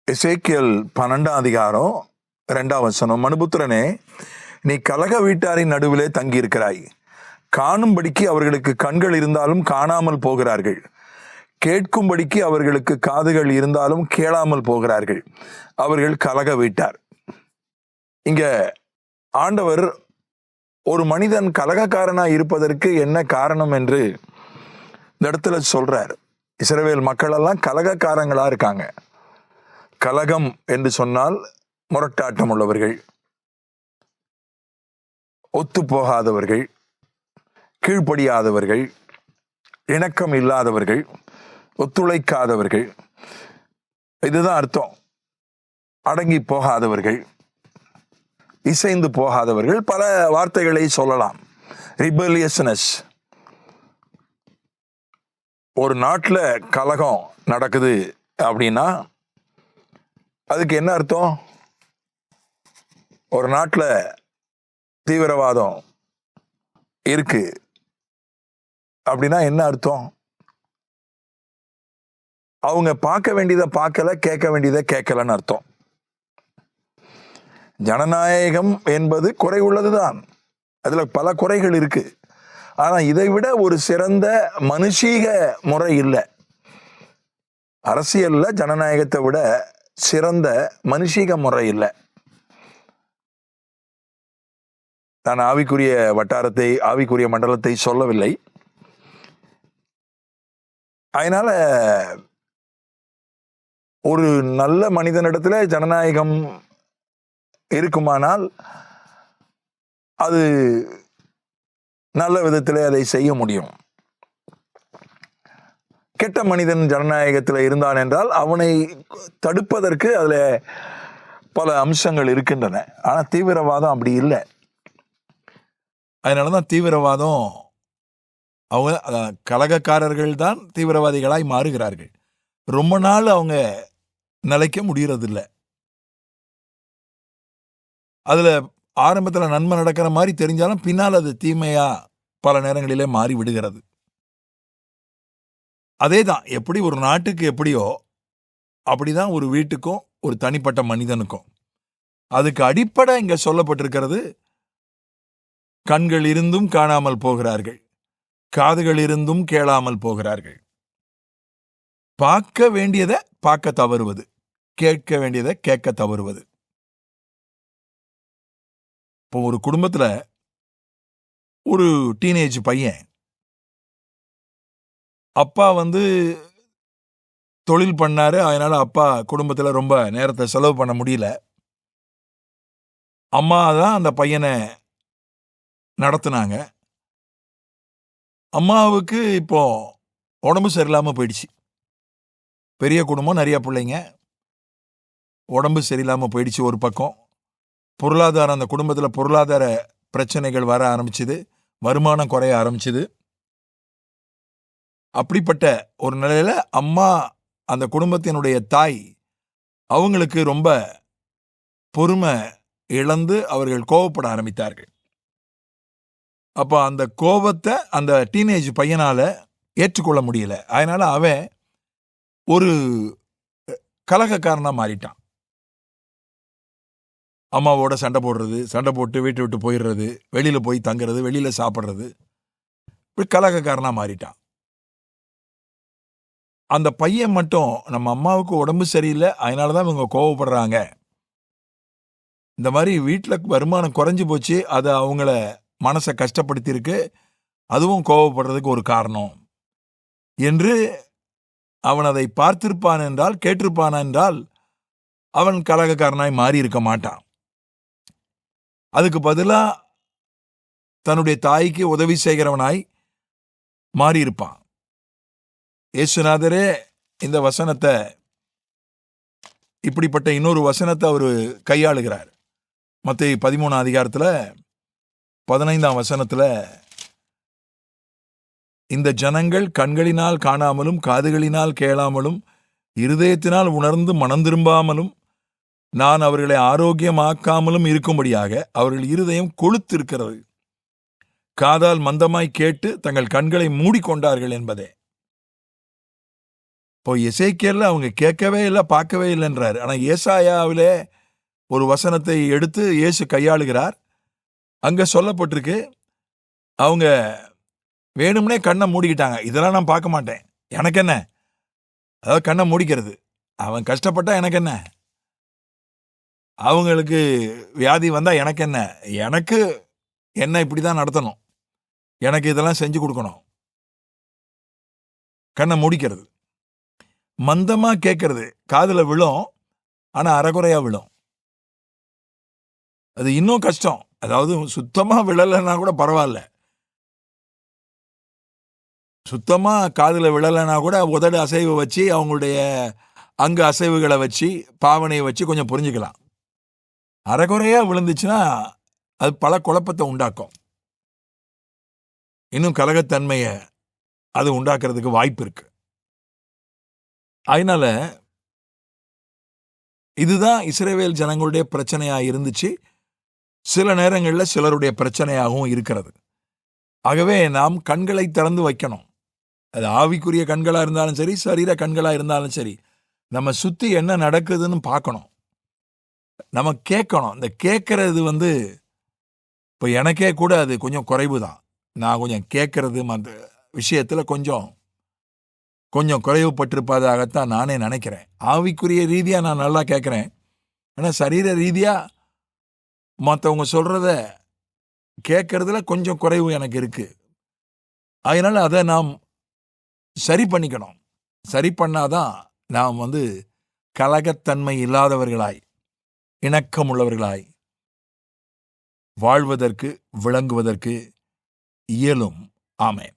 எசேக்கியேல் 12ஆம் அதிகாரம் 2ஆம் வசனம். மனுபுத்திரனே, நீ கலக வீட்டாரின் நடுவிலே தங்கியிருக்கிறாய். காணும்படிக்கு அவர்களுக்கு கண்கள் இருந்தாலும் காணாமல் போகிறார்கள், கேட்கும்படிக்கு அவர்களுக்கு காதுகள் இருந்தாலும் கேளாமல் போகிறார்கள். அவர்கள் கலக வீட்டார். இங்க ஆண்டவர் ஒரு மனிதன் கலகக்காரனாய் இருப்பதற்கு என்ன காரணம் என்று இந்த இடத்துல சொல்றார். இஸ்ரவேல் மக்கள் எல்லாம் கலகக்காரங்களா இருக்காங்க. கலகம் என்று சொன்னால் முரட்டாட்டம் உள்ளவர்கள், ஒத்து போகாதவர்கள், கீழ்ப்படியாதவர்கள், இணக்கம் இல்லாதவர்கள், ஒத்துழைக்காதவர்கள். இதுதான் அர்த்தம். அடங்கி போகாதவர்கள், இசைந்து போகாதவர்கள், பல வார்த்தைகளை சொல்லலாம். ரிபலியஸ்னஸ். ஒரு நாட்டில் கலகம் நடக்குது அப்படின்னா அதுக்கு என்ன அர்த்தம்? ஒரு நாட்டில் தீவிரவாதம் இருக்கு அப்படின்னா என்ன அர்த்தம்? அவங்க பார்க்க வேண்டியதை பார்க்கல, கேட்க வேண்டியதை கேட்கலன்னு அர்த்தம். ஜனநாயகம் என்பது குறை உள்ளதுதான், அதுல பல குறைகள் இருக்கு. ஆனா இதை விட ஒரு சிறந்த மனுஷீக முறை இல்லை. அரசியல்ல ஜனநாயகத்தை விட சிறந்த மனுஷீக முறை இல்லை. நான் ஆவிக்குரிய வட்டாரத்தை, ஆவிக்குரிய மண்டலத்தை சொல்லவில்லை. அதனால ஒரு நல்ல மனிதனிடத்துல ஜனநாயகம் இருக்குமானால் அது நல்ல விதத்தில் அதை செய்ய முடியும். கெட்ட மனிதன் ஜனநாயகத்தில் இருந்தான் என்றால் அவனை தடுப்பதற்கு அதுல பல அம்சங்கள் இருக்கின்றன. ஆனா தீவிரவாதம் அப்படி இல்லை. அதனாலதான் தீவிரவாதம், அவங்க கலகக்காரர்கள் தான் தீவிரவாதிகளாய் மாறுகிறார்கள். ரொம்ப நாள் அவங்க நிலைக்க முடியறது இல்லை. அதுல ஆரம்பத்துல நன்மை நடக்கிற மாதிரி தெரிஞ்சாலும் பின்னால் அது தீமையா பல நேரங்களிலே மாறி விடுகிறது. அதே தான், எப்படி ஒரு நாட்டுக்கு எப்படியோ அப்படிதான் ஒரு வீட்டுக்கும் ஒரு தனிப்பட்ட மனிதனுக்கும். அதுக்கு அடிப்படை இங்க சொல்லப்பட்டிருக்கிறது, கண்கள் இருந்தும் காணாமல் போகிறார்கள், காதுகள் இருந்தும் கேளாமல் போகிறார்கள். பார்க்க வேண்டியதை பார்க்க தவறுவது, கேட்க வேண்டியதை கேட்க தவறுவது. இப்போ ஒரு குடும்பத்துல ஒரு டீனேஜ் பையன், அப்பா தொழில் பண்ணாரு. அதனால அப்பா குடும்பத்துல ரொம்ப நேரத்தை செலவு பண்ண முடியல. அம்மா தான் அந்த பையனை நடத்துனாங்க. அம்மாவுக்கு இப்போ உடம்பு சரியில்லாம போயிடுச்சு. பெரிய குடும்பம், நிறைய பிள்ளைங்க, உடம்பு சரியில்லாம போயிடுச்சு. ஒரு பக்கம் பொருளாதாரம், அந்த குடும்பத்துல பொருளாதார பிரச்சனைகள் வர ஆரம்பிச்சுது, வருமானம் குறைய ஆரம்பிச்சுது. அப்படிப்பட்ட ஒரு நிலையில அம்மா, அந்த குடும்பத்தினுடைய தாய், அவங்களுக்கு ரொம்ப பொறுமை இழந்து அவர்கள் கோபப்பட ஆரம்பித்தார்கள். அப்ப அந்த கோபத்தை அந்த டீனேஜ் பையனால ஏற்றுக்கொள்ள முடியல. அதனால அவன் ஒரு கலகக்காரனா மாறிட்டான். அம்மாவோட சண்டை போடுறது, சண்டை போட்டு வீட்டை விட்டு போயிடுறது, வெளியில போய் தங்குறது, வெளியில சாப்பிட்றது, இப்படி கலகக்காரனா மாறிட்டான். அந்த பையன் மட்டும், நம்ம அம்மாவுக்கு உடம்பு சரியில்லை, அதனாலதான் இவங்க கோவப்படுறாங்க, இந்த மாதிரி வீட்டில் வருமானம் குறைஞ்சு போச்சு, அது அவங்கள மனசை கஷ்டப்படுத்தியிருக்கு, அதுவும் கோவப்படுறதுக்கு ஒரு காரணம் என்று அவன் அதை பார்த்திருப்பான் என்றால், கேட்டிருப்பான் என்றால், அவன் கலகக்காரனாய் மாறி இருக்க மாட்டான். அதுக்கு பதிலா தன்னுடைய தாய்க்கு உதவி செய்கிறவனாய் மாறியிருப்பான். இயேசுநாதரே இந்த வசனத்தை, இப்படிப்பட்ட இன்னொரு வசனத்தை அவர் கையாளுகிறார். மத்தேயு 13ஆம் அதிகாரத்துல 15ஆம் வசனத்துல, இந்த ஜனங்கள் கண்களினால் காணாமலும் காதுகளினால் கேளாமலும் இருதயத்தினால் உணர்ந்து மனம் திரும்பாமலும் நான் அவர்களை ஆரோக்கியமாக்காமலும் இருக்கும்படியாக அவர்கள் இருதயம் கொழுத்திருக்கிறது, காதால் மந்தமாய் கேட்டு தங்கள் கண்களை மூடிக்கொண்டார்கள் என்பதே. இப்போ எசேக்கியேல்ல அவங்க கேட்கவே இல்லை, பார்க்கவே இல்லைன்றாரு. ஆனா ஏசாயாவிலே ஒரு வசனத்தை எடுத்து இயேசு கையாளுகிறார். அங்க சொல்லப்பட்டிருக்கு, அவங்க வேணும்னே கண்ணை மூடிக்கிட்டாங்க. இதெல்லாம் நான் பார்க்க மாட்டேன், எனக்கு என்ன. அதாவது கண்ணை மூடிக்கிறது. அவன் கஷ்டப்பட்டா எனக்கு என்ன, அவங்களுக்கு வியாதி வந்தா எனக்கு என்ன, எனக்கு என்ன இப்படிதான் நடத்தணும், எனக்கு இதெல்லாம் செஞ்சு கொடுக்கணும். கண்ணை மூடிக்கிறது, மந்தமா கேட்கறது, காதுல விழும், ஆனா அரைகுறையா விழும். அது இன்னும் கஷ்டம். அதாவது சுத்தமா விழலைன்னா கூட பரவாயில்ல, சுத்தமா காதுல விழலைன்னா கூட உதடு அசைவு வச்சு, அவங்களுடைய அங்க அசைவுகளை வச்சு, பாவனையை வச்சு கொஞ்சம் புரிஞ்சுக்கலாம். அரைகுறையா விழுந்துச்சுன்னா அது பல குழப்பத்தை உண்டாக்கும், இன்னும் கலகத்தன்மைய அது உண்டாக்குறதுக்கு வாய்ப்பு இருக்கு. அதனால இதுதான் இஸ்ரவேல் ஜனங்களுடைய பிரச்சனையா இருந்துச்சு, சில நேரங்களில் சிலருடைய பிரச்சனையாகவும் இருக்கிறது. ஆகவே நாம் கண்களை திறந்து வைக்கணும். அது ஆவிக்குரிய கண்களா இருந்தாலும் சரி, சரீர கண்களா இருந்தாலும் சரி, நம்ம சுத்தி என்ன நடக்குதுன்னு பார்க்கணும், நம்ம கேட்கணும். இந்த கேட்கறது இப்போ எனக்கே கூட அது கொஞ்சம் குறைவு தான். நான் கொஞ்சம் கேட்கறது அந்த விஷயத்துல கொஞ்சம் குறைவுபட்டிருப்பதாகத்தான் நானே நினைக்கிறேன். ஆவிக்குரிய ரீதியா நான் நல்லா கேட்கிறேன், ஆனா சரீர ரீதியா மற்றவங்க சொல்றத கேட்கறதுல கொஞ்சம் குறைவு எனக்கு இருக்கு. அதனால அதை நாம் சரி பண்ணிக்கணும். சரி பண்ணாதான் நாம் கலகத்தன்மை இல்லாதவர்களாய், இணக்கமுள்ளவர்களாய் வாழ்வதற்கு, விளங்குவதற்கு இயலும். ஆமென்.